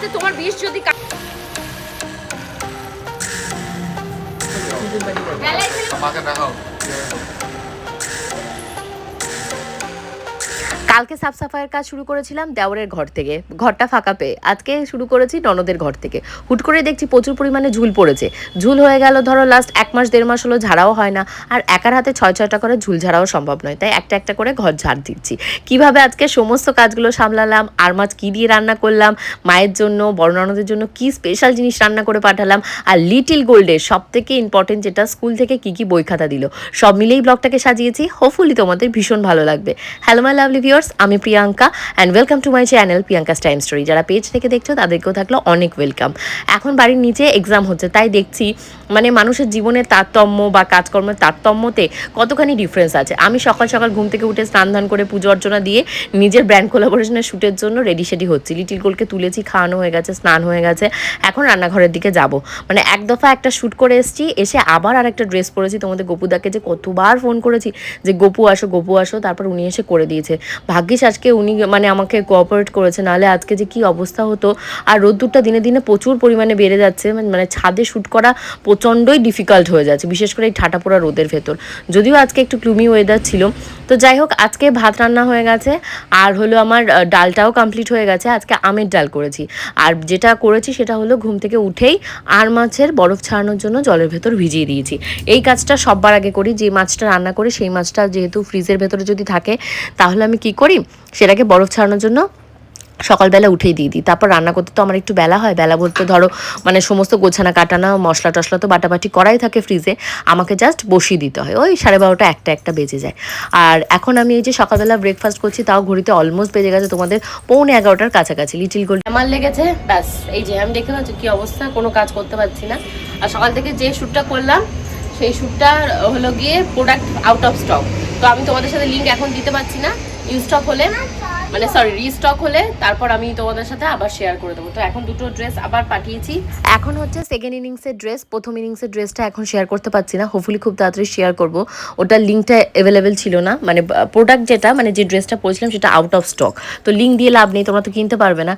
সাথে তোমার বিষ যদি আমাকে দেখাও। কালকে সাফ সাফাইয়ের কাজ শুরু করেছিলাম দেওরের ঘর থেকে, ঘরটা ফাঁকা পেয়ে। আজকে শুরু করেছি ননদের ঘর থেকে। হুট করে দেখছি প্রচুর পরিমাণে ঝুল পড়েছে। ঝুল হয়ে গেল ধরো লাস্ট 1 মাস 1.5 মাস হলো, ঝাড়াও হয় না। আর একার হাতে 6-6টা করে ঝুল ঝাড়াও সম্ভব নয়, তাই একটা একটা করে ঘর ঝাড় দিচ্ছি। কিভাবে আজকে সমস্ত কাজগুলো সামলালাম, আর মাছ কী দিয়ে রান্না করলাম, মায়ের জন্য বড় ননদের জন্য কি স্পেশাল জিনিস রান্না করে পাঠালাম, আর লিটিল গোল্ডের সব থেকে ইম্পর্টেন্ট যেটা স্কুল থেকে কি কি বই খাতা দিল, সব মিলেই ব্লগটাকে সাজিয়েছি। হোপফুলি তোমাদের ভীষণ ভালো লাগবে। হ্যালো মাই লাভলি ভিউয়ার্স, আমি Priyanka and welcome to my channel Priyanka's time story. যারা পেজ থেকে দেখছো তাদেরকেও থাকলো অনেক ওয়েলকাম। এখন বাড়ির নিচে এক্সাম হচ্ছে, তাই দেখছি মানে মানুষের জীবনের তারতম্য বা কাজকর্মের তারতম্যতে কতখানি ডিফারেন্স আছে। আমি সকাল সকাল ঘুম থেকে উঠে স্নান ধান করে পুজো অর্চনা দিয়ে নিজের ব্র্যান্ড কোলাবোরেশনের শ্যুটের জন্য রেডি সেডি হচ্ছি। লিটিল গোল্ডকে তুলেছি, খাওয়ানো হয়ে গেছে, স্নান হয়ে গেছে, এখন রান্নাঘরের দিকে যাব। মানে এক দফা একটা শ্যুট করে এসেছি, এসে আবার আর একটা ড্রেস পরেছি। তোমাদের গোপুদাকে যে কতবার ফোন করেছি যে গোপু আসো গোপু আসো, তারপর উনি এসে করে দিয়েছে। ভাগ্যিস আজকে উনি মানে আমাকে কোঅপারেট করেছে, নাহলে আজকে যে কি অবস্থা হতো। আর রোদ্দুরটা দিনে দিনে প্রচুর পরিমাণে বেড়ে যাচ্ছে, মানে ছাদে শ্যুট করা প্রচণ্ডই ডিফিকাল্ট হয়ে যাচ্ছে, বিশেষ করে এই ঠাটা পোড়া রোদের ভেতর। যদিও আজকে একটু গ্লুমি ওয়েদার ছিল। তো যাই হোক, আজকে ভাত রান্না হয়ে গেছে, আর হলো আমার ডালটাও কমপ্লিট হয়ে গেছে। আজকে আমের ডাল করেছি। আর যেটা করেছি সেটা হলো ঘুম থেকে উঠেই আর মাছের বরফ ছাড়ানোর জন্য জলের ভেতর ভিজিয়ে দিয়েছি। এই কাজটা সববার আগে করি। যে মাছটা রান্না করি সেই মাছটা যেহেতু ফ্রিজের ভেতরে যদি থাকে, তাহলে আমি কি করি, সেটাকে বরফ ছাড়ানোর জন্য সকালবেলা উঠেই দিয়ে দিই। তারপর রান্না করতে তো আমার একটু বেলা হয়। বেলা বলতে ধরো মানে সমস্ত গোছানা কাটানা মশলা টশলা তো বাটাবাটি করাই থাকে ফ্রিজে, আমাকে জাস্ট বসিয়ে দিতে হয়। ওই 12:30 একটা বেজে যায়। আর এখন আমি এই যে সকালবেলা ব্রেকফাস্ট করছি, তাও ঘড়িতে অলমোস্ট বেজে গেছে তোমাদের 11:45 কাছাকাছি। লিটিল গোল্ড আমার লেগেছে, ব্যাস এই যে আমি দেখতে পাচ্ছি কী অবস্থা, কোনো কাজ করতে পারছি না। আর সকাল থেকে যে শ্যুটটা করলাম সেই শ্যুটটা হলো গিয়ে প্রোডাক্ট আউট অফ স্টক। তো আমি তোমাদের সাথে লিঙ্ক এখন দিতে পারছি না, ইউ স্টক হলে মানে সরি রিস্টক হলে তারপর আমি তোমাদের সাথে আবার শেয়ার করে দেবো। তো এখন দুটো ড্রেস আবার পাঠিয়েছি। এখন হচ্ছে সেকেন্ড ইনিংসের ড্রেস। প্রথম ইনিংসের ড্রেসটা এখন শেয়ার করতে পারছি না, হোপফুলি খুব তাড়াতাড়ি শেয়ার করবো। ওটার লিঙ্কটা অ্যাভেলেবেল ছিল না, মানে প্রোডাক্ট যেটা মানে যে ড্রেসটা পরেছিলাম সেটা আউট অফ স্টক। তো লিঙ্ক দিয়ে লাভ নেই, তোমরা তো কিনতে পারবে না।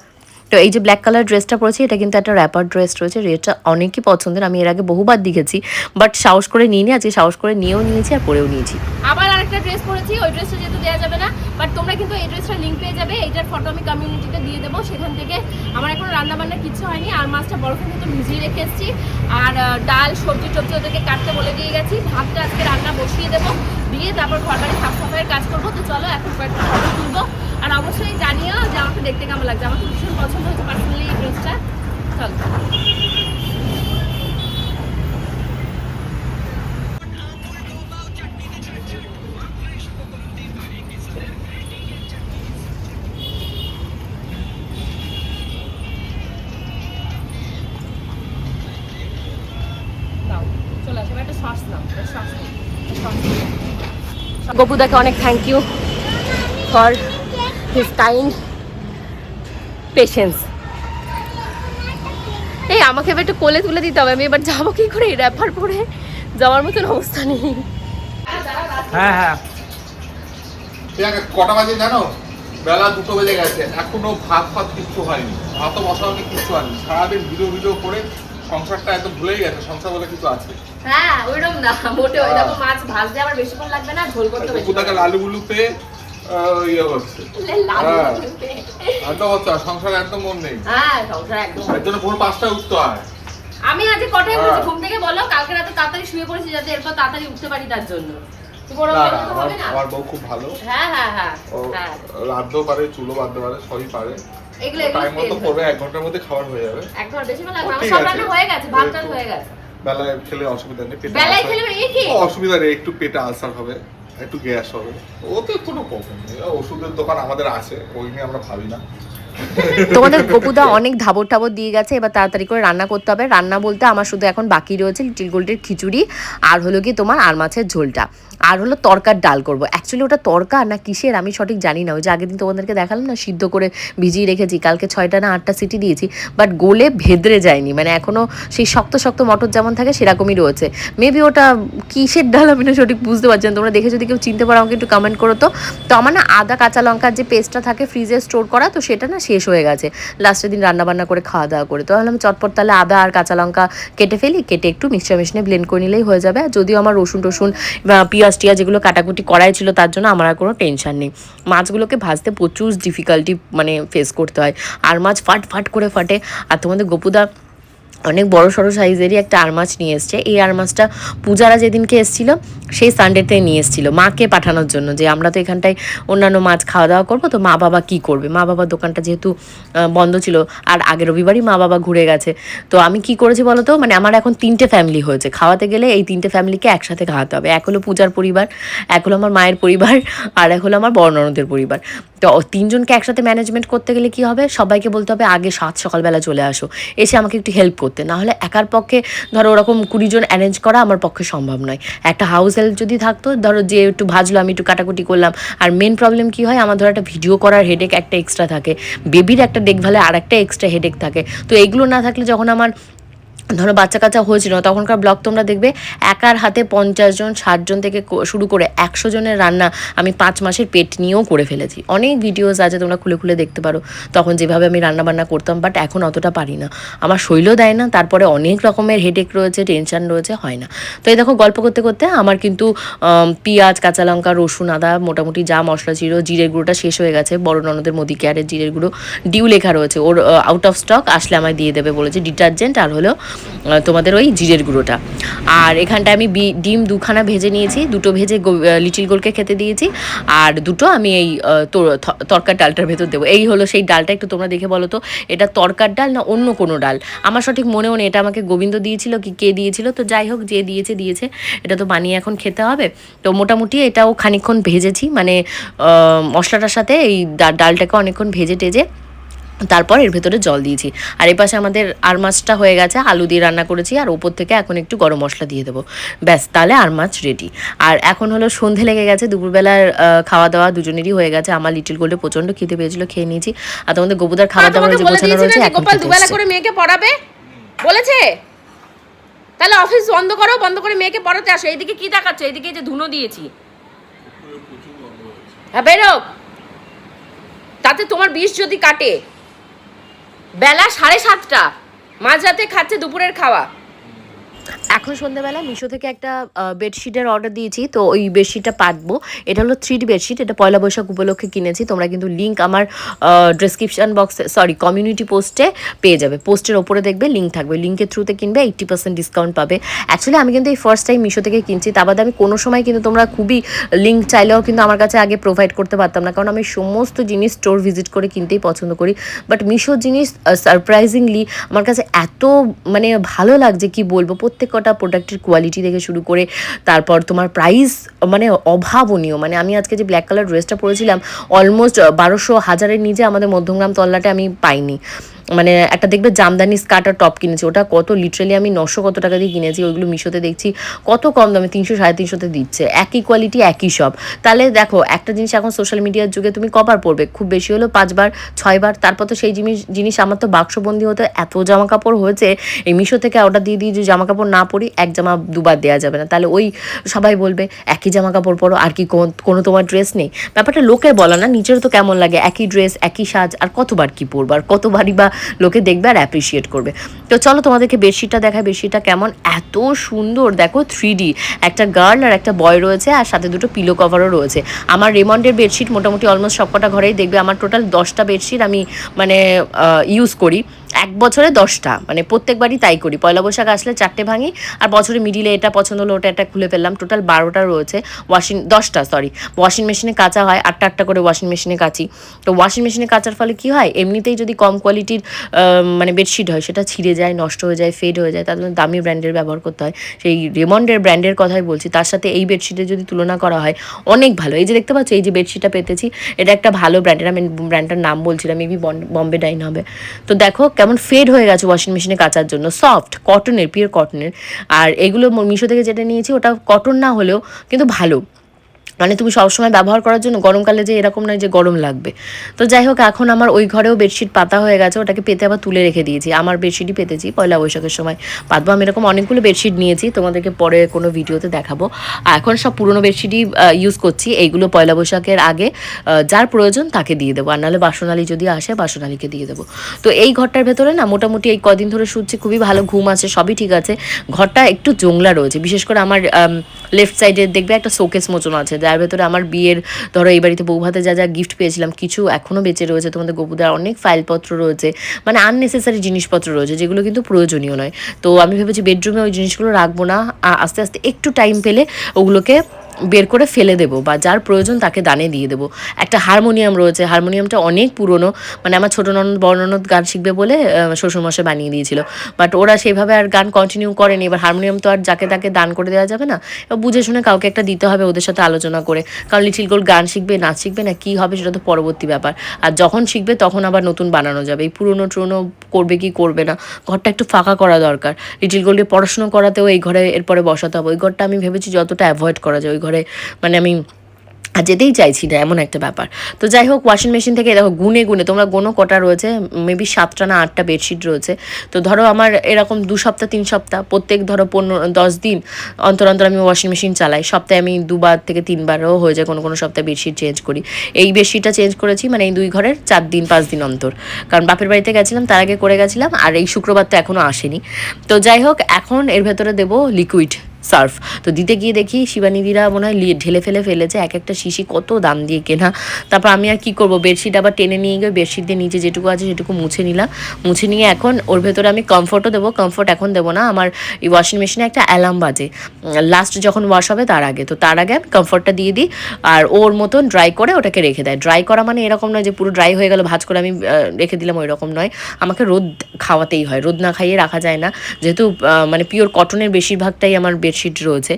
তো এই যে ব্ল্যাক কালার ড্রেসটা পরেছি, এটা কিন্তু একটা র্যাপার ড্রেস রয়েছে। রেটটা অনেকই পছন্দের, আমি এর আগে বহুবার দেখেছি, বাট সাহস করে নিয়ে আজকে সাহস করে নিয়েও নিয়েছি আর পরেও নিয়েছি। আবার আরেকটা ড্রেস পরেছি, ওই ড্রেসটা যেহেতু দেওয়া যাবে না, বাট তোমরা কিন্তু এই ড্রেসটার লিঙ্ক পেয়ে যাবে। এইটার ফটো আমি কমিউনিটিতে দিয়ে দেবো, সেখান থেকে। আমার এখন রান্না বান্না কিছু হয়নি, আর মাছটা বরফের মতো ভিজিয়ে রেখে এসেছি, আর ডাল সবজি টবজি ওদেরকে কাটতে বলে দিয়ে গেছি। ভাতটা আজকে রান্না বসিয়ে দেবো, দিয়ে তারপর ঘর বাড়ি সাফ সাফাইয়ের কাজ করবো। তো চলো এখন কয়েকটা ফটো তুলবো, আর অবশ্যই জানিও যে আমাকে দেখতে কেমন লাগছে। আমার তো ভীষণ পছন্দ হয়েছে পার্সোনালি এই ড্রেসটা। চলো চলে আসবে একটা সস নাও, গোপুদাকে অনেক thank you for his kind patience. এই আমাকে এবার একটু কোলে তুলে দিতে হবে, আমি এবার যাবো কি করে, র্যাপার পরে যাওয়ার মতন অবস্থা নেই। হ্যাঁ হ্যাঁ, কটা বাজে জানো? বেলা 2টো বেজে গেছে, এখনো ভাত কিচ্ছু হয়নি, ভাতও বসানো কিচ্ছু হয়নি। সারাদিন ভিডিও করে সংসারটা একদম ভুলেই গেছে, সংসার বলে কিছু আছে। হ্যাঁ ওইরকম না মোটে, ওই দেখো মাছ ভাজতে আমার বেশিক্ষণ লাগবে না, ঝোল করতে বেশি কোথাকে লালু বুলুতে ইয়ে হচ্ছে, একদম হচ্ছে সংসারে একদম মন নেই। হ্যাঁ সংসার একদম, এর জন্য ভোর 5টায় উঠতে হয়। আমি আজ কটায় উঠেছি ঘুম থেকে বলো? কালকে রাতে তাড়াতাড়ি শুয়ে পড়েছি যাতে এরপর তাড়াতাড়ি উঠতে পারি তার জন্য। আমার বউ খুব ভালো, হ্যাঁ হ্যাঁ হ্যাঁ, রাঁধতেও পারে, চুলো বাঁধতে পারে, সবই পারে। এগুলো টাইম মতো করবে, 1 ঘন্টার মধ্যে খাবার হয়ে যাবে। 1 ঘন্টা বেশি লাগবে, আমার সব রান্না হয়ে গেছে, ভাত টাত হয়ে গেছে। বেলায় খেলে অসুবিধা নেই, বেলায় খেলে এই কি অসুবিধা নেই, একটু পেটে আলসার হবে, একটু গ্যাস হবে, ওতে কোনো প্রবলেম নেই। ওষুধের দোকান আমাদের আছে, ওই নিয়ে আমরা ভাবি না। তোমাদের গোপুদা অনেক ধাবর টাবর দিয়ে গেছে, এবার তাড়াতাড়ি করে রান্না করতে হবে। রান্না বলতে আমার শুধু এখন বাকি রয়েছে লিটিল গোল্ডের খিচুড়ি, আর হলো কি তোমার আর মাছের ঝোলটা, আর হলো তরকার ডাল করবো। অ্যাকচুয়ালি ওটা তরকা না কিসের আমি সঠিক জানি না। ওই যে আগের দিন তোমাদেরকে দেখালাম না, সিদ্ধ করে ভিজিয়ে রেখেছি, কালকে 6টা না 8টা সিটি দিয়েছি, বাট গোলে ভেদরে যায়নি, মানে এখনও সেই শক্ত শক্ত মটর যেমন থাকে সেরকমই রয়েছে। মেবি ওটা কিসের ডাল আমি না সঠিক বুঝতে পারছি না। তোমরা দেখে যদি কেউ চিনতে পারো আমাকে একটু কমেন্ট করো। তো আমার না আদা কাঁচা লঙ্কার যে পেস্টটা থাকে ফ্রিজে স্টোর করা, তো সেটা না শেষ হয়ে গেছে লাস্টের দিন রান্নাবান্না করে খাওয়া দাওয়া করে। তো ভাবলাম চটপট তাহলে আদা আর কাঁচা লঙ্কা কেটে ফেলি, কেটে একটু মিক্সচার মেশিনে ব্লেন্ড করে নিলেই হয়ে যাবে। আর যদিও আমার রসুন টসুন পেঁয়াজ টিয়াজ যেগুলো কাটাকুটি করাই ছিল, তার জন্য আমার আর কোনো টেনশন নেই। মাছগুলোকে ভাজতে প্রচুর ডিফিকাল্টি মানে ফেস করতে হয়, আর মাছ ফাট ফাট করে ফাটে। আর তোমাদের গোপুদা অনেক বড় সড়ো সাইজেরই একটা আর মাছ নিয়ে এসছে। এই আর মাছটা পূজারা যেদিনকে এসেছিলো সেই সানডেতে নিয়ে এসেছিলো মাকে পাঠানোর জন্য, যে আমরা তো এখানটায় অন্যান্য মাছ খাওয়া দাওয়া করবো, তো মা বাবা কী করবে, মা বাবার দোকানটা যেহেতু বন্ধ ছিল, আর আগের রবিবারই মা বাবা ঘুরে গেছে। তো আমি কি করেছি বলো তো, মানে আমার এখন 3টে ফ্যামিলি হয়েছে, খাওয়াতে গেলে এই 3টে ফ্যামিলিকে একসাথে খাওয়াতে হবে। এক হলো পূজার পরিবার, এক হলো আমার মায়ের পরিবার, আর এক হলো আমার বড় ননদের পরিবার। তো 3জনকে একসাথে ম্যানেজমেন্ট করতে গেলে কি হবে, সবাইকে বলতে হবে আগে সকালবেলা চলে আসো, এসে আমাকে একটু হেল্প করতে, না হলে একার পক্ষে ধরো ওরকম 20 জন অ্যারেঞ্জ করা আমার পক্ষে সম্ভব নয়। একটা হাউস হেল্প যদি থাকতো, ধরো যে একটু ভাজলো, আমি একটু কাটাকুটি করলাম। আর মেন প্রবলেম কি হয়, আমার ধরো একটা ভিডিও করার হেডেক একটা এক্সট্রা থাকে, বেবির একটা দেখভালে আর একটা এক্সট্রা হেডেক থাকে। তো এইগুলো না থাকলে, যখন আমার ধরো বাচ্চা কাচ্চা হয়েছিল তখনকার ব্লগ তোমরা দেখবে, একার হাতে 50 জন 60 জন থেকে শুরু করে 100 জনের রান্না আমি 5 মাসের পেট নিয়েও করে ফেলেছি। অনেক ভিডিওস আছে, তোমরা খুলে খুলে দেখতে পারো তখন যেভাবে আমি রান্না বান্না করতাম। বাট এখন অতটা পারি না, আমার শরীরও দেয় না, তারপরে অনেক রকমের হেডেক রয়েছে, টেনশন রয়েছে, হয় না। তো এই দেখো গল্প করতে করতে আমার কিন্তু পেঁয়াজ কাঁচা লঙ্কা রসুন আদা মোটামুটি যা মশলা ছিল, জিরের গুঁড়োটা শেষ হয়ে গেছে। বড় ননদের মোদি কেয়ারের জিরের গুঁড়ো ডিউ লেখা রয়েছে, ওর আউট অফ স্টক, আসলে আমায় দিয়ে দেবে বলেছে, ডিটারজেন্ট আর হলো তোমাদের ওই জিরের গুঁড়োটা। আর এখানটায় আমি ডিম 2খানা ভেজে নিয়েছি, 2টো ভেজে লিটিল গোলকে খেতে দিয়েছি, আর 2টো আমি এই তরকার ডালটার ভেতর দেবো। এই হলো সেই ডালটা, একটু তোমরা দেখে বলো তো এটা তরকার ডাল না অন্য কোনো ডাল, আমার সঠিক মনেও নেই এটা আমাকে গোবিন্দ দিয়েছিল কি কে দিয়েছিল। তো যাই হোক, যে দিয়েছে এটা তো বানিয়ে এখন খেতে হবে। তো মোটামুটি এটাও খানিকক্ষণ ভেজেছি, মানে মশলাটার সাথে এই ডালটাকে অনেকক্ষণ ভেজে টেজে তারপর এর ভেতরে জল দিয়েছি। আর এই পাশে আমাদের আর মাছটা হয়ে গেছে, আলু দিয়ে রান্না করেছি, আর ওপর থেকে এখন একটু গরম মশলা দিয়ে দেবো, ব্যাস তাহলে আর মাছ রেডি। আর এখন হলো সন্ধে লেগে গেছে, দুপুরবেলার খাওয়া দাওয়া দুজনেরই হয়ে গেছে। আমার লিটিল গোল্ডে প্রচন্ড খিদে পেয়েছিল, খেয়ে নিয়েছি। আর তোমাদের গোপুদার খাবার দাবার যে গোছানো রয়েছে, এখন গোপাল দুবেলা করে মেয়েকে পড়াবে বলেছে, তাহলে অফিস বন্ধ করো, বন্ধ করে মেয়েকে পড়াতে আসো। এইদিকে কি দেখাচ্ছ, এইদিকে যে ধুনো দিয়েছি, হ্যাঁ বেরো, তাতে তোমার 20 যদি কাটে। বেলা 7:30, মাঝরাতে খাচ্ছে দুপুরের খাওয়া। এখন সন্ধ্যাবেলা মিশো থেকে একটা বেডশিটের অর্ডার দিয়েছি, তো ওই বেডশিটটা পাতবো। এটা হলো 3D বেডশিট, এটা পয়লা বৈশাখ উপলক্ষে কিনেছি। তোমরা কিন্তু লিঙ্ক আমার ডেসক্রিপশন বক্সে কমিউনিটি পোস্টে পেয়ে যাবে, পোস্টের ওপরে দেখবে লিঙ্ক থাকবে, লিঙ্কের থ্রুতে কিনবে 80% ডিসকাউন্ট পাবে। অ্যাকচুয়ালি আমি কিন্তু এই ফার্স্ট টাইম মিশো থেকে কিনছি, তা বাদে আমি কোনো সময় কিন্তু তোমরা খুবই লিঙ্ক চাইলেও কিন্তু আমার কাছে আগে প্রোভাইড করতে পারতাম না, কারণ আমি সমস্ত জিনিস স্টোর ভিজিট করে কিনতেই পছন্দ করি। বাট মিশোর জিনিস সারপ্রাইজিংলি আমার কাছে এত মানে ভালো লাগছে কি বলবো, প্রত্যেক কটা প্রোডাক্টের কোয়ালিটি থেকে শুরু করে তারপর তোমার প্রাইস মানে অভাবনীয়। মানে আমি আজকে যে ব্ল্যাক কালার ড্রেসটা পরেছিলাম অলমোস্ট 1200-1000-এর নিচে আমাদের মধ্যমগ্রাম তল্লাটে আমি পাইনি। মানে একটা দেখবে জামদানি স্কার্ট আর টপ কিনেছি, ওটা কত লিটারালি আমি 900 কত টাকা দিয়ে কিনেছি, ওইগুলো মিশোতে দেখছি কত কম দামে 300-350-তে দিচ্ছে, একই কোয়ালিটি একই সব। তাহলে দেখো একটা জিনিস এখন সোশ্যাল মিডিয়ার যুগে তুমি কবার পরবে, খুব বেশি হলো 5বার 6বার, তারপর তো সেই জিনিস আমার তো বাক্সবন্দি হতে এত জামা কাপড় হয়েছে, এই মিশো থেকে অর্ডার দিয়ে যে জামা কাপড় না পরি, এক জামা 2বার দেওয়া যাবে না, তাহলে ওই সবাই বলবে একই জামা কাপড় পরো, আর কি কোনো তোমার ড্রেস নেই। ব্যাপারটা লোকের বলা না, নিজেরও তো কেমন লাগে, একই ড্রেস একই সাজ, আর কতবার কি পরবো, আর কতবারই বা লোকে দেখবে আর অ্যাপ্রিসিয়েট করবে। তো চলো তোমাদেরকে বেডশিটটা দেখায়, বেডশিটটা কেমন, এত সুন্দর দেখো, 3D, একটা গার্ল আর একটা বয় রয়েছে, আর সাথে 2টো পিলো কভারও রয়েছে। আমার রেমন্ডের বেডশিট মোটামুটি অলমোস্ট সবকটা ঘরেই দেখবে, আমার টোটাল 10টা বেডশিট আমি মানে ইউজ করি, 1 বছরে 10টা, মানে প্রত্যেকবারই তাই করি। পয়লা বৈশাখ আসলে 4টে ভাঙি, আর বছরে মিডিলে এটা পছন্দ হলো ওটা একটা খুলে ফেললাম, টোটাল 12টা রয়েছে। 10টা ওয়াশিং মেশিনে কাচা হয়, 8টা করে ওয়াশিং মেশিনে কাচি। তো ওয়াশিং মেশিনে কাচার ফলে কি হয়, এমনিতেই যদি কম কোয়ালিটির মানে বেডশিট হয় সেটা ছিঁড়ে যায়, নষ্ট হয়ে যায়, ফেড হয়ে যায়, তার জন্য দামি ব্র্যান্ডের ব্যবহার করতে হয়। সেই রেমন্ডের ব্র্যান্ডের কথাই বলছি, তার সাথে এই বেডশিটের যদি তুলনা করা হয় অনেক ভালো। এই যে দেখতে পাচ্ছ, এই যে বেডশিটটা পেতেছি, এটা একটা ভালো ব্র্যান্ডের, আমি ব্র্যান্ডটার নাম বলছিলাম, মেবি বম্বে ডাইন হবে। তো দেখো কেমন ফেড হয়ে গেছে ওয়াশিং মেশিনে কাচার জন্য, সফট কটনের, পিওর কটনের। আর এগুলো মিশো থেকে যেটা নিয়েছি ওটা কটন না হলেও কিন্তু ভালো, মানে তুমি সবসময় ব্যবহার করার জন্য, গরমকালে যে এরকম নয় যে গরম লাগবে। তো যাই হোক, এখন আমার ওই ঘরেও বেডশিট পাতা হয়ে গেছে, ওটাকে পেতে আবার তুলে রেখে দিয়েছি। আমার বেডশিটই পেতেছি, পয়লা বৈশাখের সময় পাতবো। আমি এরকম অনেকগুলো বেডশিট নিয়েছি, তোমাদেরকে পরে কোনো ভিডিওতে দেখাবো। আর এখন সব পুরোনো বেডশিটই ইউজ করছি, এইগুলো পয়লা বৈশাখের আগে যার প্রয়োজন তাকে দিয়ে দেবো, আর নাহলে বাসনালী যদি আসে বাসনালীকে দিয়ে দেবো। তো এই ঘরটার ভেতরে না মোটামুটি এই কদিন ধরে শুচ্ছি, খুবই ভালো ঘুম আছে, সবই ঠিক আছে। ঘরটা একটু জংলা রয়েছে, বিশেষ করে আমার লেফট সাইডে দেখবে একটা শোকেস মোচন আছে, যার ভেতরে আমার বিয়ের ধরো এই বাড়িতে বৌভাতে যা যা গিফট পেয়েছিলাম কিছু এখনও বেঁচে রয়েছে, তোমাদের গোপুদার অনেক ফাইলপত্র রয়েছে, মানে আননেসেসারি জিনিসপত্র রয়েছে যেগুলো কিন্তু প্রয়োজনীয় নয়। তো আমি ভেবেছি বেডরুমে ওই জিনিসগুলো রাখবো না, আস্তে আস্তে একটু টাইম পেলে ওগুলোকে বের করে ফেলে দেবো, বা যার প্রয়োজন তাকে দানে দিয়ে দেবো। একটা হারমোনিয়াম রয়েছে, হারমোনিয়ামটা অনেক পুরনো, মানে আমার ছোটো ননদ বড় ননদ গান শিখবে বলে শ্বশুরমশাই বানিয়ে দিয়েছিল, বাট ওরা সেইভাবে আর গান কন্টিনিউ করেনি। এবার হারমোনিয়াম তো আর যাকে তাকে দান করে দেওয়া যাবে না, এবার বুঝে শুনে কাউকে একটা দিতে হবে, ওদের সাথে আলোচনা করে। কারণ লিটিল গোল্ড গান শিখবে, নাচ শিখবে না কী হবে সেটা তো পরবর্তী ব্যাপার, আর যখন শিখবে তখন আবার নতুন বানানো যাবে। এই পুরনো টুরনো করবে কি করবে না, ঘরটা একটু ফাঁকা করা দরকার। লিটিল গোল্ডে পড়াশুনো করাতেও এই ঘরে এরপরে বসাতে হবে। ওই ঘরটা আমি ভেবেছি যতটা অ্যাভয়েড করা যায়, ওই ঘরে মানে আমি আর যেতেই চাইছি না, এমন একটা ব্যাপার। তো যাই হোক, ওয়াশিং মেশিন থেকে দেখো গুনে গুনে তোমরা গোনো কটা রয়েছে, মেবি 7টা না 8টা বেডশিট রয়েছে। তো ধরো আমার এরকম 2 সপ্তাহ 3 সপ্তাহ প্রত্যেক ধরো 10 দিন অন্তর অন্তর আমি ওয়াশিং মেশিন চালাই। সপ্তাহে আমি 2বার থেকে 3বারও হয়ে যায়, কোনো কোনো সপ্তাহে বেডশিট চেঞ্জ করি। এই বেডশিটটা চেঞ্জ করেছি মানে এই 2 ঘরের 4 দিন 5 দিন অন্তর, কারণ বাপের বাড়িতে গেছিলাম তার আগে করে গেছিলাম, আর এই শুক্রবার তো এখনও আসেনি। তো যাই হোক, এখন এর ভেতরে দেবো লিকুইড সার্ফ। তো দিতে গিয়ে দেখি শিবানীদিরা মনে হয় ঢেলে ফেলেছে, এক একটা শিশি কত দাম দিয়ে কেনা। তারপর আমি আর কি করব, বেডশিট আবার টেনে নিয়ে গিয়ে বেডশিট দিয়ে নিচে যেটুকু আছে সেটুকু মুছে নিলাম। মুছে নিয়ে এখন ওর ভেতরে আমি কমফোর্টও দেবো। কমফোর্ট এখন দেবো না, আমার এই ওয়াশিং মেশিনে একটা অ্যালার্ম বাজে লাস্ট যখন ওয়াশ হবে তার আগে, তো তার আগে আমি কমফোর্টটা দিয়ে দিই, আর ওর মতন ড্রাই করে ওটাকে রেখে দেয়। ড্রাই করা মানে এরকম নয় যে পুরো ড্রাই হয়ে গেল ভাঁজ করে আমি রেখে দিলাম, ওই রকম নয়। আমাকে রোদ খাওয়াতেই হয়, রোদ না খাইয়ে রাখা যায় না, যেহেতু মানে পিওর কটনের বেশিরভাগটাই আমার বেডশিট রয়েছে।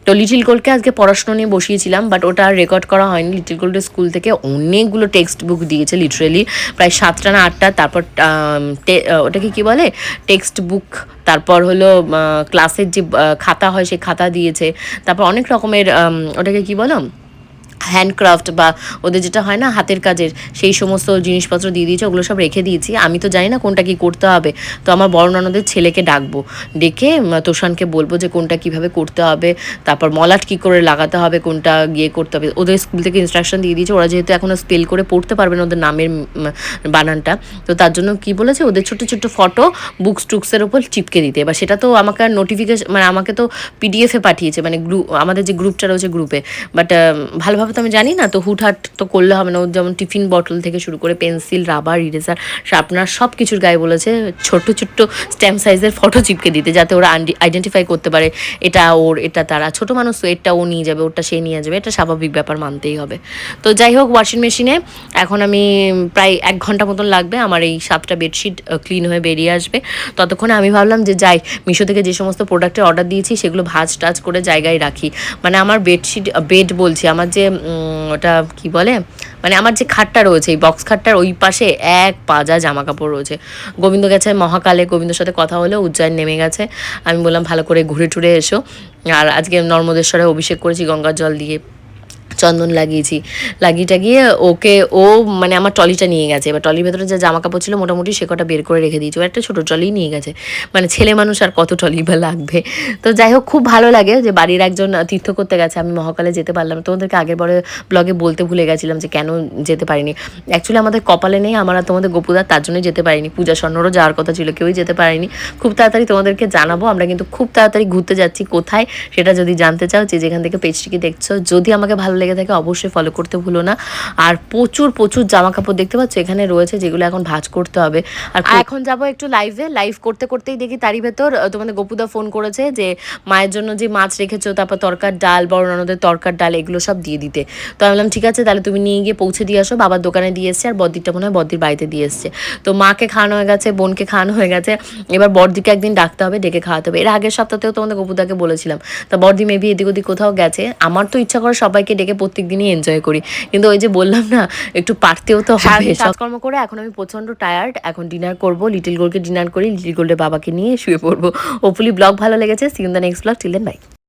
তো লিটিল গোল্ডকে আজকে পড়াশোনা নিয়ে বসিয়েছিলাম, বাট ওটা আর রেকর্ড করা হয়নি। লিটিল গোল্ডের স্কুল থেকে অনেকগুলো টেক্সট বুক দিয়েছে, লিটারেলি প্রায় 7টা না 8টা। তারপর ওটাকে কি বলে, টেক্সট বুক, তারপর হলো ক্লাসের যে খাতা হয় সেই খাতা দিয়েছে, তারপর অনেক রকমের ওটাকে কি বলো হ্যান্ডক্রাফট বা ওদের যেটা হয় না হাতের কাজের, সেই সমস্ত জিনিসপত্র দিয়ে দিয়েছে, ওগুলো সব রেখে দিয়েছি। আমি তো জানি না কোনটা কী করতে হবে, তো আমার বড় ননদের ছেলেকে ডাকবো, ডেকে তোষানকে বলবো যে কোনটা কীভাবে করতে হবে, তারপর মলাট কী করে লাগাতে হবে, কোনটা গিয়ে করতে হবে। ওদের স্কুল থেকে ইনস্ট্রাকশন দিয়ে দিয়েছে, ওরা যেহেতু এখনও স্পেল করে পড়তে পারবে না ওদের নামের বানানটা, তো তার জন্য কি বলেছে ওদের ছোটো ছোটো ফটো বুকস টুকসের ওপর চিপকে দিতে। এবার সেটা তো আমাকে আর নোটিফিকেশন মানে আমাকে তো পিডিএফে পাঠিয়েছে, মানে আমাদের যে গ্রুপটা রয়েছে গ্রুপে, বাট ভালোভাবে তো আমি জানি না, তো হুটহাট তো করলে হবে না। যেমন টিফিন বটল থেকে শুরু করে পেন্সিল, রাবার, ইরেজার, শার্পনার সব কিছুর গায়ে বলেছে ছোট্ট ছোট্ট স্ট্যাম্প সাইজের ফটো চিপকে দিতে, যাতে ওরা আইডেন্টিফাই করতে পারে এটা ওর, এটা তারা। ছোটো মানুষ তো, এটা ও নিয়ে যাবে, ওটা সে নিয়ে যাবে, এটা স্বাভাবিক ব্যাপার, মানতেই হবে। তো যাই হোক, ওয়াশিং মেশিনে এখন আমি প্রায় 1 ঘন্টা মতন লাগবে আমার এই 7টা বেডশিট ক্লিন হয়ে বেরিয়ে আসবে। ততক্ষণে আমি ভাবলাম যে যাই মিশো থেকে যে সমস্ত প্রোডাক্টের অর্ডার দিয়েছি সেগুলো ভাজ টাজ করে জায়গায় রাখি। মানে আমার বেড বলছি, আমার যে ওটা কি বলে, মানে আমার যে খাটটা রয়েছে এই বক্স খাটটার ওই পাশে 1 পাজা জামা কাপড় রয়েছে। গোবিন্দ গেছে মহাকালে, গোবিন্দর সাথে কথা হলো, উজ্জয়ন নেমে গেছে। আমি বললাম ভালো করে ঘুরে টুরে এসো। আর আজকে নর্মদেশ্বরে অভিষেক করেছি গঙ্গার জল দিয়ে, চন্দন লাগিয়ে টাগিয়ে ওকে, ও মানে আমার ট্রলিটা নিয়ে গেছে। এবার ট্রলির ভেতরে যে জামা কাপড় ছিল মোটামুটি সে কটা বের করে রেখে দিয়েছে, ও একটা ছোটো ট্রলি নিয়ে গেছে, মানে ছেলে মানুষ আর কত ট্রলি বা লাগবে। তো যাই হোক, খুব ভালো লাগে যে বাড়ির একজন তীর্থ করতে গেছে, আমি মহাকালে যেতে পারলাম। তোমাদেরকে আগের ব্লগে বলতে ভুলে গেছিলাম যে কেন যেতে পারিনি। অ্যাকচুয়ালি আমাদের কপালে নেই, আমার আর তোমাদের গোপুদার, তার জন্যই যেতে পারিনি। পূজা স্বর্ণরও যাওয়ার কথা ছিল, কেউই যেতে পারেনি। খুব তাড়াতাড়ি তোমাদেরকে জানাবো, আমরা কিন্তু খুব তাড়াতাড়ি ঘুরতে যাচ্ছি। কোথায় সেটা যদি জানতে চাও, যে যেখান থেকে পেজটিকে দেখছো, যদি আমাকে ভালো লেগে থাকে অবশ্যই ফলো করতে ভুলো না। আর প্রচুর জামা কাপড় দেখতে পাচ্ছ এখানে রয়েছে, যেগুলো এখন ভাঁজ করতে হবে। আর এখন যাবো একটু লাইভ করতে করতেই দেখি তারই ভেতর তোমাদের গোপুদা ফোন করেছে যে মায়ের জন্য যে মাছ রেখেছো, তারপর তরকার ডাল, বড় ননদের তরকার ডাল, এগুলো সব দিয়ে দিতে। তো আমি বললাম ঠিক আছে, তাহলে তুমি নিয়ে গিয়ে পৌঁছে দিয়ে আসো। বাবার দোকানে দিয়ে এসছে, আর বদ্দিরটা মনে হয় বদ্দির বাড়িতে দিয়ে এসছে। তো মাকে খাওয়ানো হয়ে গেছে, বোনকে খাওয়ানো হয়ে গেছে, এবার বড়দিকে একদিন ডাকতে হবে, ডেকে খাওয়াতে হবে। এর আগের সপ্তাহেও তোমাদের গোপুদাকে বলেছিলাম, তা বড়দি মেবি এদিক ওদিক কোথাও গেছে। আমার তো ইচ্ছা করে সবাইকে ডেকে প্রত্যেক দিনই এনজয় করি, কিন্তু ওই যে বললাম না একটু পারতেও তো হবে। কাজকর্ম করে এখন আমি প্রচন্ড টায়ার্ড, এখন ডিনার করবো, লিটিল গোল্ডকে ডিনার করি, লিটিল গোল্ডের বাবাকে নিয়ে শুয়ে পড়বো। হোপফুলি ব্লগ ভালো লেগেছে। See you in the next blog, till then by.